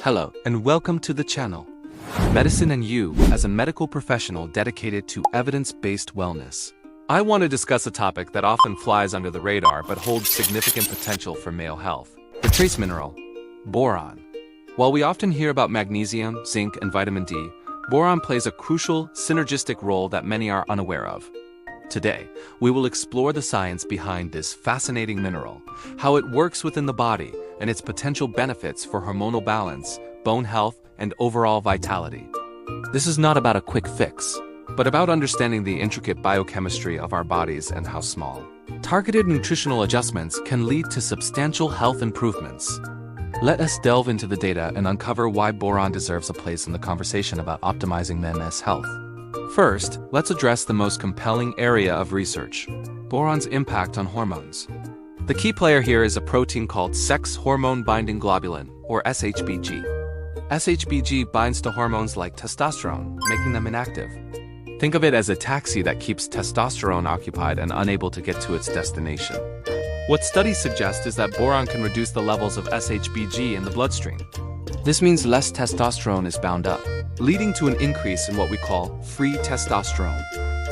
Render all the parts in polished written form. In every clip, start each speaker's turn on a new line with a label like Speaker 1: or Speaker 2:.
Speaker 1: Hello, and welcome to the channel. Medicine and You, as a medical professional dedicated to evidence-based wellness. I want to discuss a topic that often flies under the radar but holds significant potential for male health. The trace mineral, boron. While we often hear about magnesium, zinc, and vitamin D, boron plays a crucial, synergistic role that many are unaware of. Today, we will explore the science behind this fascinating mineral, how it works within the body, and its potential benefits for hormonal balance, bone health, and overall vitality. This is not about a quick fix, but about understanding the intricate biochemistry of our bodies and how small, targeted nutritional adjustments can lead to substantial health improvements. Let us delve into the data and uncover why boron deserves a place in the conversation about optimizing men's health. First, let's address the most compelling area of research: boron's impact on hormones. The key player here is a protein called sex hormone binding globulin, or SHBG. SHBG binds to hormones like testosterone, making them inactive. Think of it as a taxi that keeps testosterone occupied and unable to get to its destination. What studies suggest is that boron can reduce the levels of SHBG in the bloodstream. This means less testosterone is bound up, leading to an increase in what we call free testosterone.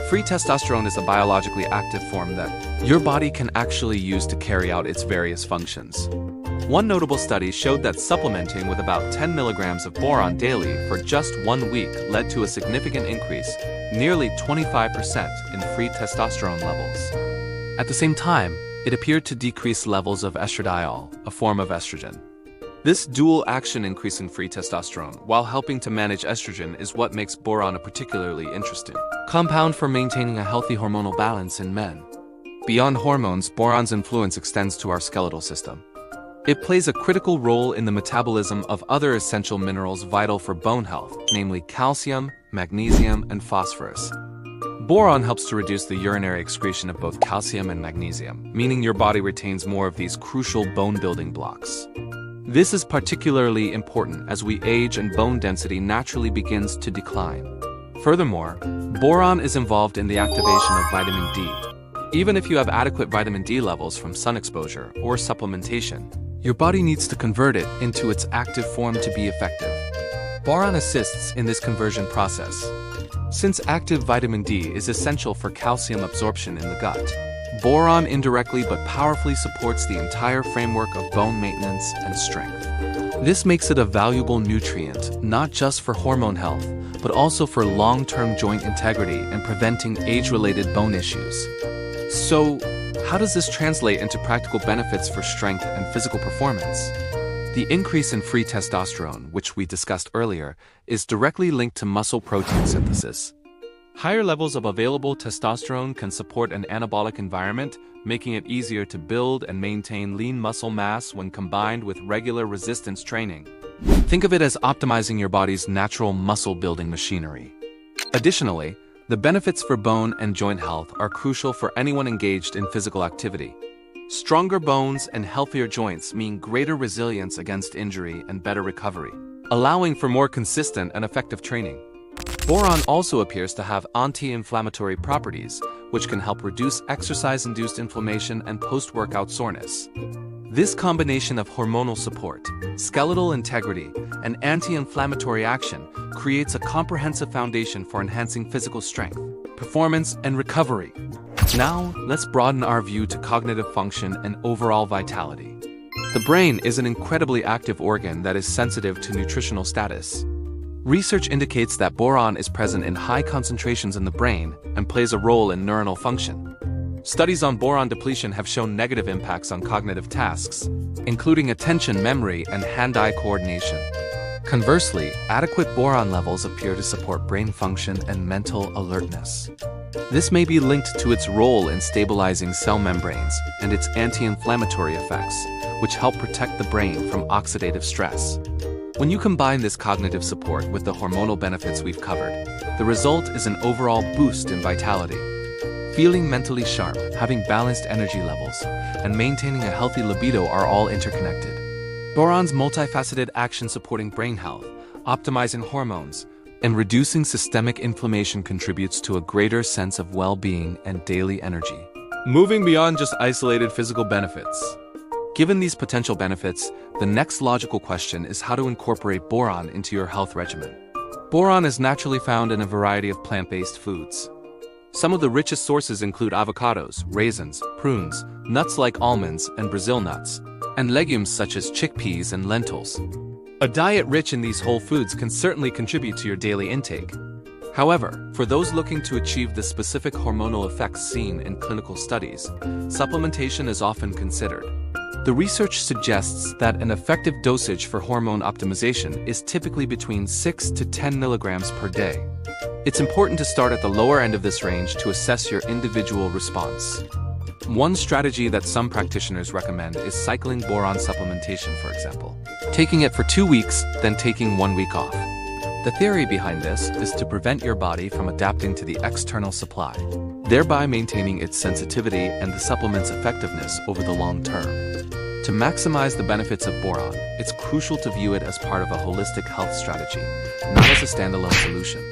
Speaker 1: Free testosterone is a biologically active form that your body can actually use to carry out its various functions. One notable study showed that supplementing with about 10 milligrams of boron daily for just 1 week led to a significant increase, nearly 25% in free testosterone levels. At the same time, it appeared to decrease levels of estradiol, a form of estrogen. This dual action increase in free testosterone while helping to manage estrogen is what makes boron a particularly interesting compound for maintaining a healthy hormonal balance in men. Beyond hormones, boron's influence extends to our skeletal system. It plays a critical role in the metabolism of other essential minerals vital for bone health, namely calcium, magnesium, and phosphorus. Boron helps to reduce the urinary excretion of both calcium and magnesium, meaning your body retains more of these crucial bone-building blocks. This is particularly important as we age and bone density naturally begins to decline. Furthermore, boron is involved in the activation of vitamin D. Even if you have adequate vitamin D levels from sun exposure or supplementation, your body needs to convert it into its active form to be effective. Boron assists in this conversion process. Since active vitamin D is essential for calcium absorption in the gut, boron indirectly but powerfully supports the entire framework of bone maintenance and strength. This makes it a valuable nutrient, not just for hormone health, but also for long-term joint integrity and preventing age-related bone issues. So, how does this translate into practical benefits for strength and physical performance? The increase in free testosterone, which we discussed earlier, is directly linked to muscle protein synthesis. Higher levels of available testosterone can support an anabolic environment, making it easier to build and maintain lean muscle mass when combined with regular resistance training. Think of it as optimizing your body's natural muscle-building machinery. Additionally, the benefits for bone and joint health are crucial for anyone engaged in physical activity. Stronger bones and healthier joints mean greater resilience against injury and better recovery, allowing for more consistent and effective training. Boron also appears to have anti-inflammatory properties, which can help reduce exercise-induced inflammation and post-workout soreness. This combination of hormonal support, skeletal integrity, and anti-inflammatory action creates a comprehensive foundation for enhancing physical strength, performance, and recovery. Now, let's broaden our view to cognitive function and overall vitality. The brain is an incredibly active organ that is sensitive to nutritional status. Research indicates that boron is present in high concentrations in the brain and plays a role in neuronal function. Studies on boron depletion have shown negative impacts on cognitive tasks, including attention, memory, and hand-eye coordination. Conversely, adequate boron levels appear to support brain function and mental alertness. This may be linked to its role in stabilizing cell membranes and its anti-inflammatory effects, which help protect the brain from oxidative stress. When you combine this cognitive support with the hormonal benefits we've covered, the result is an overall boost in vitality. Feeling mentally sharp, having balanced energy levels, and maintaining a healthy libido are all interconnected. Boron's multifaceted action supporting brain health, optimizing hormones, and reducing systemic inflammation contributes to a greater sense of well-being and daily energy. Moving beyond just isolated physical benefits, Given these potential benefits, the next logical question is how to incorporate boron into your health regimen. Boron is naturally found in a variety of plant-based foods. Some of the richest sources include avocados, raisins, prunes, nuts like almonds and Brazil nuts, and legumes such as chickpeas and lentils. A diet rich in these whole foods can certainly contribute to your daily intake. However, for those looking to achieve the specific hormonal effects seen in clinical studies, supplementation is often considered. The research suggests that an effective dosage for hormone optimization is typically between 6 to 10 milligrams per day. It's important to start at the lower end of this range to assess your individual response. One strategy that some practitioners recommend is cycling boron supplementation, for example. Taking it for 2 weeks, then taking 1 week off. The theory behind this is to prevent your body from adapting to the external supply, thereby maintaining its sensitivity and the supplement's effectiveness over the long term. To maximize the benefits of boron, it's crucial to view it as part of a holistic health strategy, not as a standalone solution.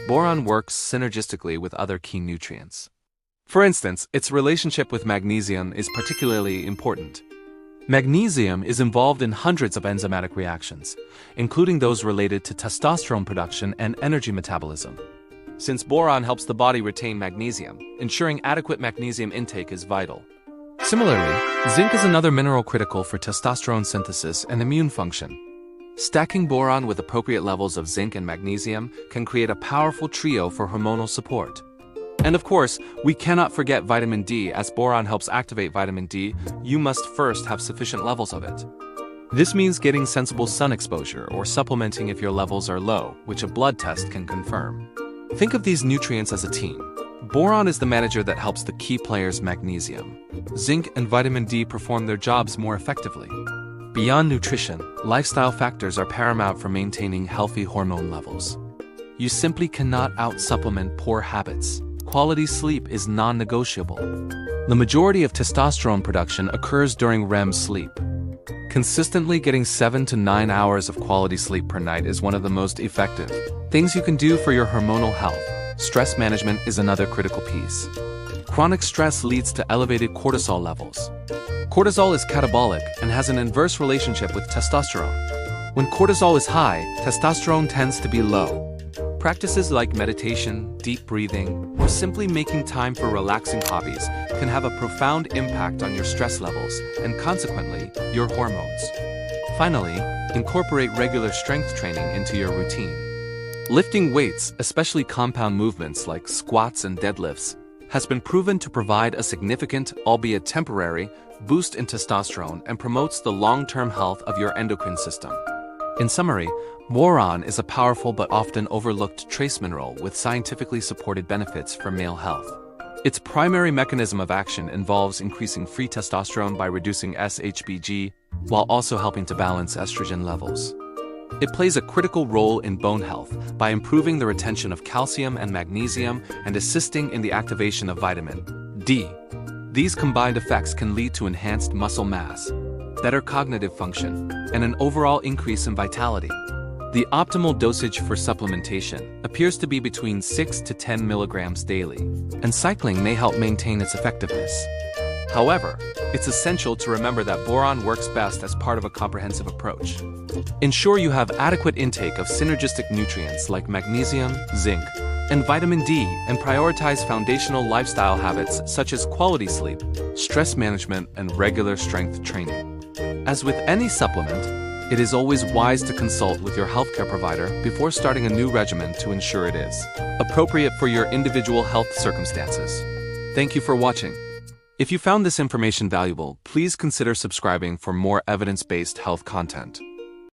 Speaker 1: Boron works synergistically with other key nutrients. For instance, its relationship with magnesium is particularly important. Magnesium is involved in hundreds of enzymatic reactions, including those related to testosterone production and energy metabolism. Since boron helps the body retain magnesium, ensuring adequate magnesium intake is vital. Similarly, zinc is another mineral critical for testosterone synthesis and immune function. Stacking boron with appropriate levels of zinc and magnesium can create a powerful trio for hormonal support. And of course, we cannot forget vitamin D. As boron helps activate vitamin D, you must first have sufficient levels of it. This means getting sensible sun exposure or supplementing if your levels are low, which a blood test can confirm. Think of these nutrients as a team. Boron is the manager that helps the key players magnesium. Zinc and vitamin D perform their jobs more effectively. Beyond nutrition, lifestyle factors are paramount for maintaining healthy hormone levels. You simply cannot out-supplement poor habits. Quality sleep is non-negotiable. The majority of testosterone production occurs during REM sleep. Consistently getting 7 to 9 hours of quality sleep per night is one of the most effective things you can do for your hormonal health. Stress management is another critical piece. Chronic stress leads to elevated cortisol levels. Cortisol is catabolic and has an inverse relationship with testosterone. When cortisol is high, testosterone tends to be low. Practices like meditation, deep breathing, or simply making time for relaxing hobbies can have a profound impact on your stress levels and consequently, your hormones. Finally, incorporate regular strength training into your routine. Lifting weights, especially compound movements like squats and deadlifts, has been proven to provide a significant, albeit temporary, boost in testosterone and promotes the long-term health of your endocrine system. In summary, boron is a powerful but often overlooked trace mineral with scientifically supported benefits for male health. Its primary mechanism of action involves increasing free testosterone by reducing SHBG, while also helping to balance estrogen levels. It plays a critical role in bone health by improving the retention of calcium and magnesium and assisting in the activation of vitamin D. These combined effects can lead to enhanced muscle mass, better cognitive function, and an overall increase in vitality. The optimal dosage for supplementation appears to be between 6 to 10 milligrams daily, and cycling may help maintain its effectiveness. However, it's essential to remember that boron works best as part of a comprehensive approach. Ensure you have adequate intake of synergistic nutrients like magnesium, zinc, and vitamin D, and prioritize foundational lifestyle habits such as quality sleep, stress management, and regular strength training. As with any supplement, it is always wise to consult with your healthcare provider before starting a new regimen to ensure it is appropriate for your individual health circumstances. Thank you for watching. If you found this information valuable, please consider subscribing for more evidence-based health content.